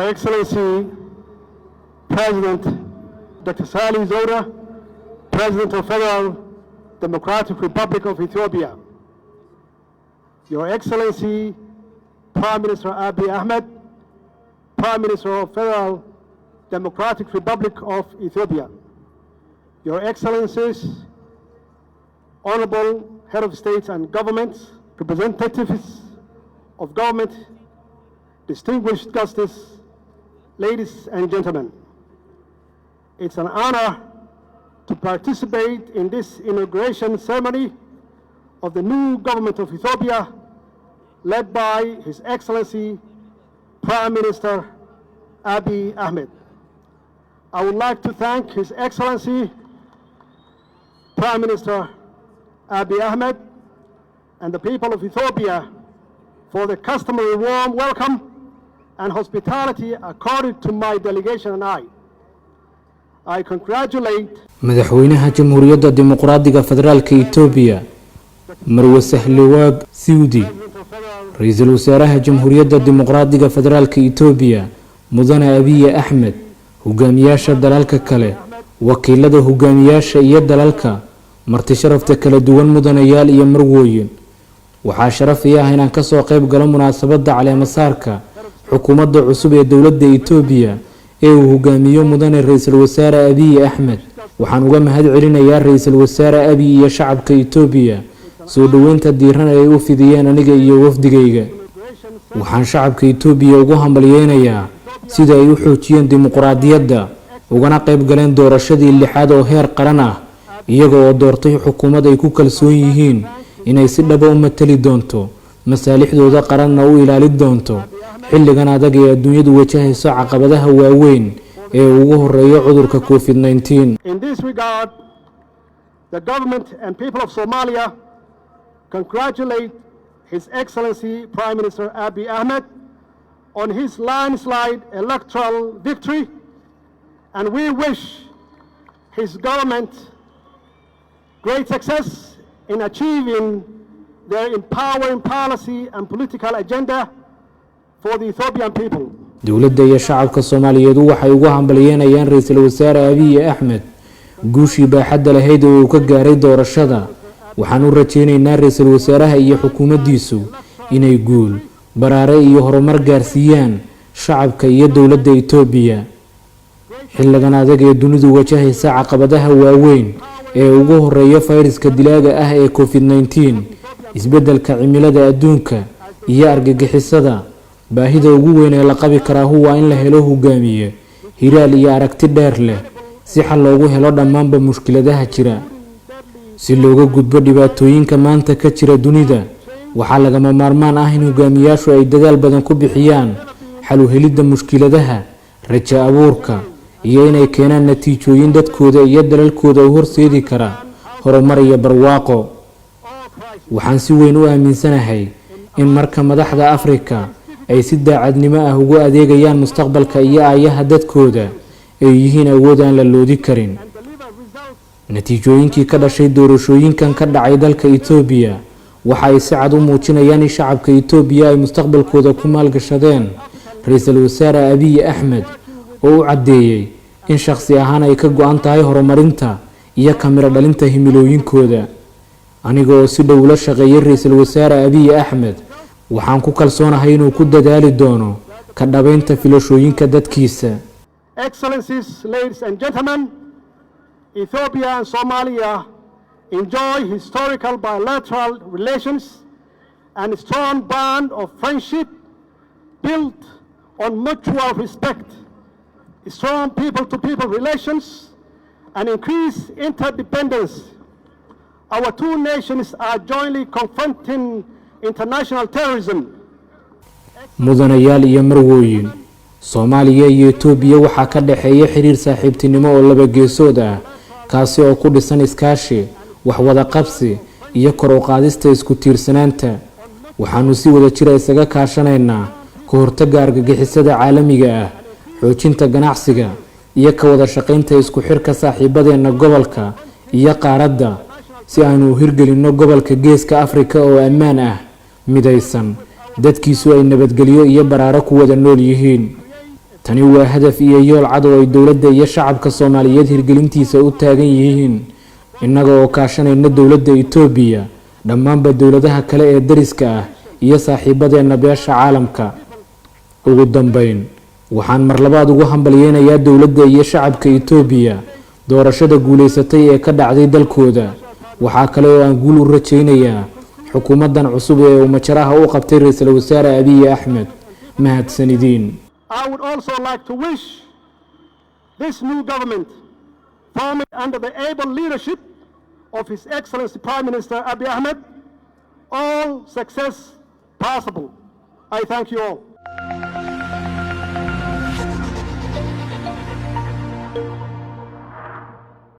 Your Excellency, President Dr. Salih Zoda, President of Federal Democratic Republic of Ethiopia. Your Excellency, Prime Minister Abiy Ahmed, Prime Minister of Federal Democratic Republic of Ethiopia. Your Excellencies, Honorable Head of States and Governments, representatives of government, distinguished guests, ladies and gentlemen. It's an honor to participate in this inauguration ceremony of the new government of Ethiopia, led by His Excellency Prime Minister Abiy Ahmed. I would like to thank His Excellency Prime Minister Abiy Ahmed and the people of Ethiopia for the customary warm welcome and hospitality accorded to my delegation and I congratulate madaxweynaha Jamhuuriyadda Dimuqraadiga Federaalka Itoobiya Marwe Sahle-Work Sewde, Ra'iisul Wasaaraha Jamhuuriyadda Dimuqraadiga Federaalka Itoobiya Mudane Abiy Ahmed, hogaamiyaasha dalalka kale, wakiilada hogaamiyaasha iyo dalalka, marti sharafta kala duwan mudanayaal iyo marwooyin. waxaa sharaf ah inaan ka soo qayb galo munaasabadda caleemasaarka xukuumadda cusub ee dawladda Itoobiya ee uu hogaamiyo mudane Ra'iisul Wasaare Abiy Ahmed. waxaan uga mahad celinayaa Ra'iisul Wasaare Abiy iyo shacabka Itoobiya soo dhaweynta diiran ay u fidiyeen aniga iyo wafdigayga. waxaan shacabka Itoobiya ugu hambalyeeynaa sida ay u xoojiyeen dimuqraadiyadda ugana qayb galeen doorashadii lixaad oo heer qaran ah iyaga oo doortay xukuumad ay ku kalsoon yihiin inay si dhab ah u matali doonto masaalixdooda qaranna u ilaalin doonto xilligan adag ee adduunyadu wajahayso caqabadaha waaweyn ee ugu horeeya cudurka COVID-19. In this regard, the government and people of Somalia congratulate His Excellency Prime Minister Abiy Ahmed on his landslide electoral victory, and we wish his government great success in achieving their empowering policy and political agenda for the Ethiopian people. dawladda iyo shacabka Soomaaliyeed waxay ugu hambalyeynayaan Ra'iisul Wasaare Abiy Ahmed guushii baaxadda lahayd oo uu ka gaaray doorashada. waxaan u rajaynaynaa Ra'iisul Wasaaraha iyo xukuumaddiisu inay guul, baraare iyo horumar gaarsiiyaan shacabka iyo dawladda Itoobiya. xilligan adag ee dunidu wajahaysa caqabadaha waaweyn ee ugu horeeya fayraska dilaaga ah ee COVID-19, isbeddelka cimilada adduunka iyo argagixisada, baahida ugu weyn ee la qabi karaa waa in la helo hogaamiye hiraal iyo aragti dheer leh si xal loogu helo dhammaanba mushkiladaha jira. si looga gudbo dhibaatooyinka maanta ka jira dunida, waxaa lagama maarmaan ah in hogaamiyaashu ay dadaal badan ku bixiyaan xal u helidda mushkiladaha, rajo abuurka, iyo inay keenaan natiijooyin dadkooda iyo dalalkooda u horseedi kara horumar iyo barwaaqo. waxaan si weyn u aaminsanahay in marka madaxda Afrika ay si daacadnimo ah ugu adeegayaan mustaqbalka iyo aayaha dadkooda ay yihiin awood aan la loodi karin. natiijooyinkii ka dhashay doorashooyinkan ka dhacay dalka Itoobiya waxa ay si cad u muujinayaan in shacabka Itoobiya ay mustaqbalkooda ku maalgashadeen Ra'iisul Wasaare Abiy Ahmed oo u cadeeyay in shakhsi ahaan ay ka go'an tahay horumarinta iyo kamira dhalinta himilooyinkooda. aniga oo si dhow la shaqeeyay Ra'iisul Wasaare Abiy Ahmed waxaan ku kalsoonahay inuu ku dadaali doono ka dhabaynta filashooyinka dadkiisa. Excellencies, ladies and gentlemen, Ethiopia and Somalia enjoy historical bilateral relations and a strong bond of friendship built on mutual respect, strong people-to-people relations, and increased interdependence. Our two nations are jointly confronting international terrorism. mudanayaal iyo marwooyin, Soomaaliya iyo Itoobiya waxaa ka dhaxeeya xiriir saaxiibtinimo oo laba geesood ah kaasi oo ku dhisan iskaashi, wax wada qabsi iyo kor u qaadista isku tiirsanaanta. waxaanu si wada jir isaga kaashanaynaa ka hortagga argagixisada caalamiga ah, xoojinta ganacsiga iyo ka wada shaqaynta isku xirka saaxiibadeena gobolka iyo qaaradda si aanu u hirgelinno gobolka Geeska Afrika oo ammaan ah, midaysan, dadkiisu ay nabadgelyo iyo baraaro ku wada nool yihiin. tani waa hadaf iyo yool cad oo ay dowladda iyo shacabka Soomaaliyeed hirgelintiisa u taagan yihiin innaga oo kaashanayna dowladda Itoobiya dhammaanba dowladaha kale ee dariska ah iyo saaxiibadeena beesha caalamka. ugu dambeyn waxaan mar labaad ugu hambalyeeynaa dowladda iyo shacabka Itoobiya doorashada guuleysatay ee ka dhacday dalkooda. waxaa kale oo aan guul u rajaynayaa xukuumadan cusub ee uu majaraha u qabtay ra'iisul wasaare Abiy Ahmed. mahadsanidin. I would also like to wish this new government, formed under the able leadership of His Excellency Prime Minister Abiy Ahmed, all success possible. I thank you all.